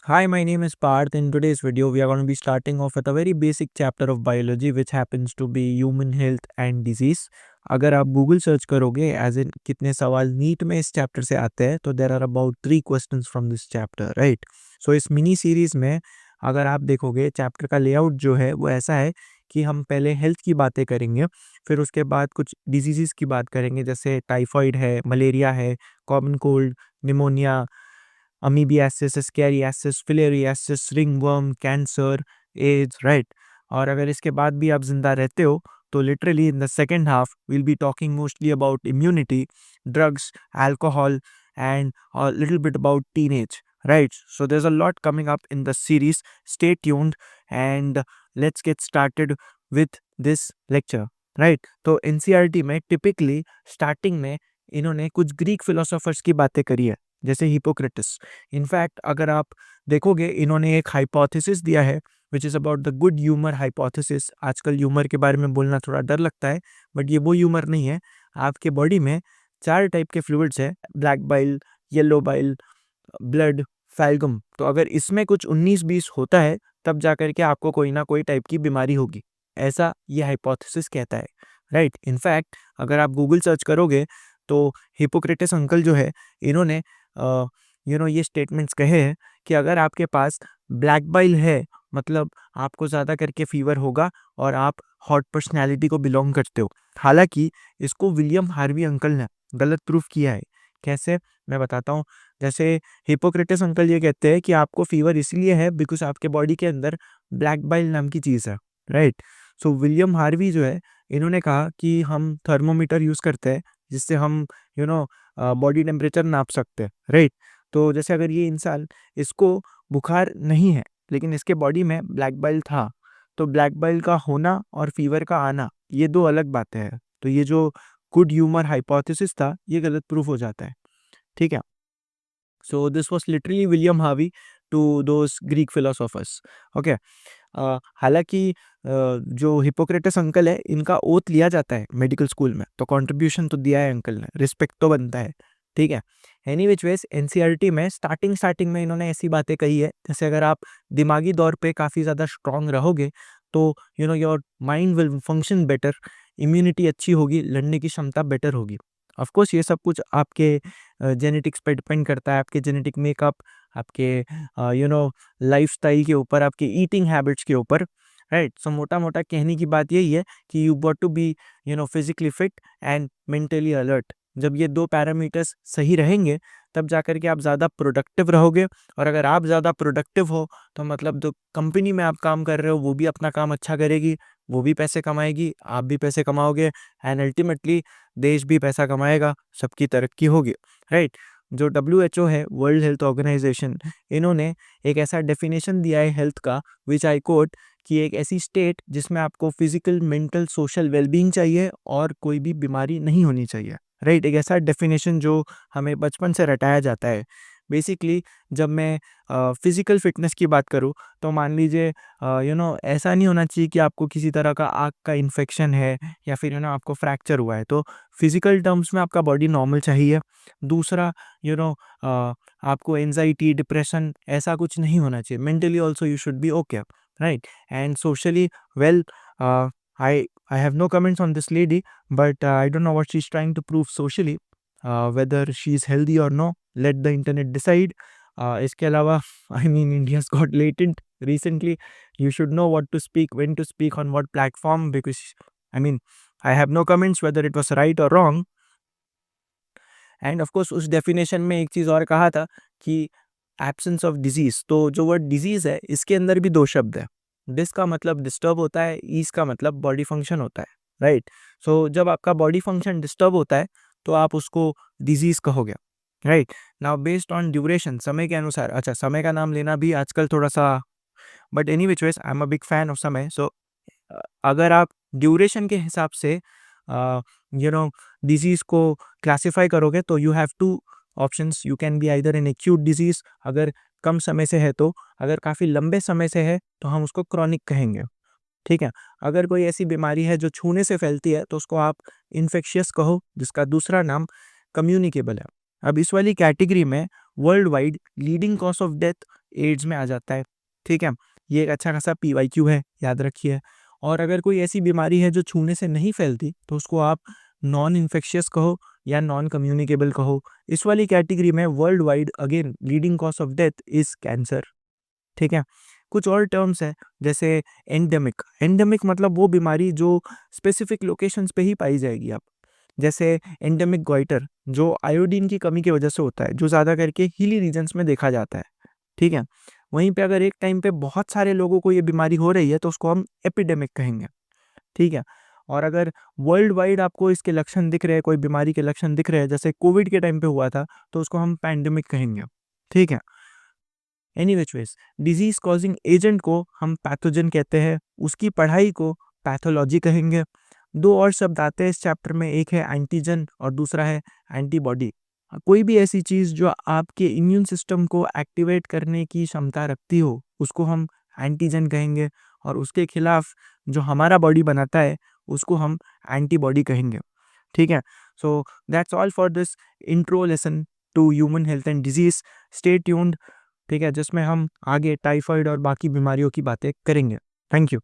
Hi, my name is Parth. In today's video, we are going to be starting off with a very basic chapter of biology, which happens to be human health and disease. अगर आप Google search करोगे as in कितने सवाल NEET में इस chapter से आते हैं तो there are about 3 questions from this chapter, right? So इस मिनी सीरीज में अगर आप देखोगे चैप्टर का लेआउट जो है वो ऐसा है कि हम पहले हेल्थ की बातें करेंगे, फिर उसके बाद कुछ डिजीज़ की बात करेंगे जैसे टाइफॉइड है, मलेरिया है, common cold, pneumonia, amoebiasis, ascariasis, filariasis, ringworm, cancer, AIDS, right? और अगर इसके बाद भी आप जिंदा रहते हो तो literally in the second half we'll be talking mostly about immunity, drugs, alcohol, and a little bit about teenage, right? So there's a lot coming up in the series. Stay tuned and let's get started with this lecture, right? तो NCERT में typically starting में इन्होंने कुछ Greek philosophers की बातें करी है जैसे हिपोक्रेटस. इनफैक्ट अगर आप देखोगे इन्होंने एक हाइपोथेसिस दिया है which is about the good humour hypothesis. आजकल ह्यूमर के बारे में बोलना थोड़ा डर लगता है, बट ये वो ह्यूमर नहीं है. आपके बॉडी में 4 टाइप के फ्लूइड्स है: black bile, yellow bile, blood, phlegm. तो अगर इसमें कुछ 19-20 होता है तब जाकर के आपको कोई ना कोई टाइप की बीमारी होगी, ऐसा ये हाइपोथेसिस कहता है, राइट? इनफैक्ट अगर आप गूगल सर्च करोगे तो हिपोक्रेटस अंकल जो है इन्होंने ये स्टेटमेंट्स कहे हैं कि अगर आपके पास ब्लैक बाइल है मतलब आपको ज़्यादा करके फीवर होगा और आप हॉट पर्सनैलिटी को बिलोंग करते हो. हालांकि इसको विलियम हार्वी अंकल ने गलत प्रूफ किया है. कैसे, मैं बताता हूँ. जैसे हिपोक्रेटस अंकल ये कहते हैं कि आपको फीवर इसलिए है बिकॉज आपके बॉडी के अंदर ब्लैक बाइल नाम की चीज़ है, राइट? सो विलियम हार्वी जो है इन्होंने कहा कि हम थर्मोमीटर यूज़ करते हैं जिससे हम बॉडी टेम्परेचर नाप सकते हैं, राइट? तो जैसे अगर ये इंसान, इसको बुखार नहीं है लेकिन इसके बॉडी में ब्लैक बाइल था, तो ब्लैक बाइल का होना और फीवर का आना ये दो अलग बातें हैं. तो ये जो गुड ह्यूमर हाइपोथेसिस था ये गलत प्रूफ हो जाता है, ठीक है? So this was literally William Harvey to those Greek philosophers, okay? हालांकि जो हिपोक्रेटस अंकल है इनका ओथ लिया जाता है मेडिकल स्कूल में, तो कंट्रीब्यूशन तो दिया है अंकल ने, रिस्पेक्ट तो बनता है, ठीक है? एनी विच वेज एनसीईआरटी में स्टार्टिंग में इन्होंने ऐसी बातें कही है जैसे अगर आप दिमागी तौर पे काफ़ी ज़्यादा स्ट्रांग रहोगे तो your mind will function better, immunity अच्छी होगी, लड़ने की क्षमता बेटर होगी. ऑफ कोर्स ये सब कुछ आपके जेनेटिक्स पे डिपेंड करता है, आपके जेनेटिक मेकअप, आपके लाइफस्टाइल के ऊपर, आपके ईटिंग हैबिट्स के ऊपर, राइट? सो मोटा मोटा कहने की बात यही है कि you got to be physically fit and mentally alert. जब ये 2 पैरामीटर्स सही रहेंगे तब जाकर के आप ज़्यादा प्रोडक्टिव रहोगे, और अगर आप ज़्यादा प्रोडक्टिव हो तो मतलब जो कंपनी में आप काम कर रहे हो वो भी अपना काम अच्छा करेगी, वो भी पैसे कमाएगी, आप भी पैसे कमाओगे, एंड अल्टीमेटली देश भी पैसा कमाएगा, सबकी तरक्की होगी, राइट? जो WHO है, वर्ल्ड हेल्थ ऑर्गेनाइजेशन, इन्होंने एक ऐसा डेफिनेशन दिया है हेल्थ का, विच आई कोट, कि एक ऐसी स्टेट जिसमें आपको फिजिकल, मेंटल, सोशल वेलबींग चाहिए और कोई भी बीमारी नहीं होनी चाहिए, राइट? एक ऐसा डेफिनेशन जो हमें बचपन से रटाया जाता है. बेसिकली जब मैं फिजिकल फिटनेस की बात करूँ तो मान लीजिए ऐसा नहीं होना चाहिए कि आपको किसी तरह का आँख का इन्फेक्शन है या फिर आपको फ्रैक्चर हुआ है, तो फिजिकल टर्म्स में आपका बॉडी नॉर्मल चाहिए. दूसरा, यू नो आपको एंजाइटी, डिप्रेशन ऐसा कुछ नहीं होना चाहिए. Mentally also you should be okay, right? And socially, well, I have no comments on this lady, but I don't know what she's trying to prove socially. Whether she's healthy or no, let the internet decide. इसके अलावा I mean India's got latent recently. You should know what to speak, when to speak, on what platform, because I mean I have no comments whether it was right or wrong. End of course उस definition में एक चीज़ और कहा था कि absence of disease. तो जो word disease है इसके अंदर भी 2 शब्द है. डिस का मतलब डिस्टर्ब होता है, ईज का मतलब बॉडी फंक्शन होता है, राइट? सो जब आपका बॉडी फंक्शन डिस्टर्ब होता है तो आप उसको डिजीज कहोगे, right? Now based on duration, समय के अनुसार, अच्छा समय का नाम लेना भी आजकल थोड़ा सा, but any which ways I am a big fan of समय. सो अगर आप ड्यूरेशन के हिसाब से डिजीज को क्लासिफाई करोगे तो you have 2 options. You can be either an acute disease, अगर कम समय से है तो. अगर काफ़ी लंबे समय से है तो हम उसको क्रॉनिक कहेंगे, ठीक है? अगर कोई ऐसी बीमारी है जो छूने से फैलती है तो उसको आप इन्फेक्शियस कहो, जिसका दूसरा नाम कम्युनिकेबल है. अब इस वाली कैटेगरी में worldwide leading cause of death AIDS में आ जाता है। ठीक है, ये एक अच्छा खासा PYQ है, याद रखिए। और अगर कोई ऐसी बीमारी है जो छूने से नहीं फैलती तो उसको आप नॉन इन्फेक्शियस कहो या नॉन कम्युनिकेबल कहो। इस वाली कैटेगरी में world wide again leading cause of death is cancer. ठीक है, कुछ और टर्म्स है जैसे एंडेमिक। एंडेमिक मतलब वो बीमारी जो स्पेसिफिक लोकेशंस पे ही पाई जाएगी आप, जैसे एंडेमिक गोइटर जो आयोडीन की कमी की वजह से होता है, जो ज़्यादा करके हिली रीजन्स में देखा जाता है। ठीक है, वहीं पे अगर एक टाइम पे बहुत सारे लोगों को ये बीमारी हो रही है तो उसको हम एपिडेमिक कहेंगे। ठीक है, और अगर वर्ल्ड वाइड आपको इसके लक्षण दिख रहे हैं, कोई बीमारी के लक्षण दिख रहे हैं, जैसे कोविड के टाइम पे हुआ था, तो उसको हम पैंडेमिक कहेंगे। ठीक है, any which ways disease causing agent को हम पैथोजन कहते हैं, उसकी पढ़ाई को पैथोलॉजी कहेंगे। दो और शब्द आते हैं इस चैप्टर में, एक है एंटीजन और दूसरा है एंटीबॉडी। कोई भी ऐसी चीज़ जो आपके इम्यून सिस्टम को एक्टिवेट करने की क्षमता रखती हो उसको हम एंटीजन कहेंगे, और उसके खिलाफ जो हमारा बॉडी बनाता है उसको हम एंटीबॉडी कहेंगे। ठीक है, so that's all for this intro lesson to human health and disease. Stay tuned. ठीक है, जिसमें हम आगे टाइफाइड और बाकी बीमारियों की बातें करेंगे। Thank you.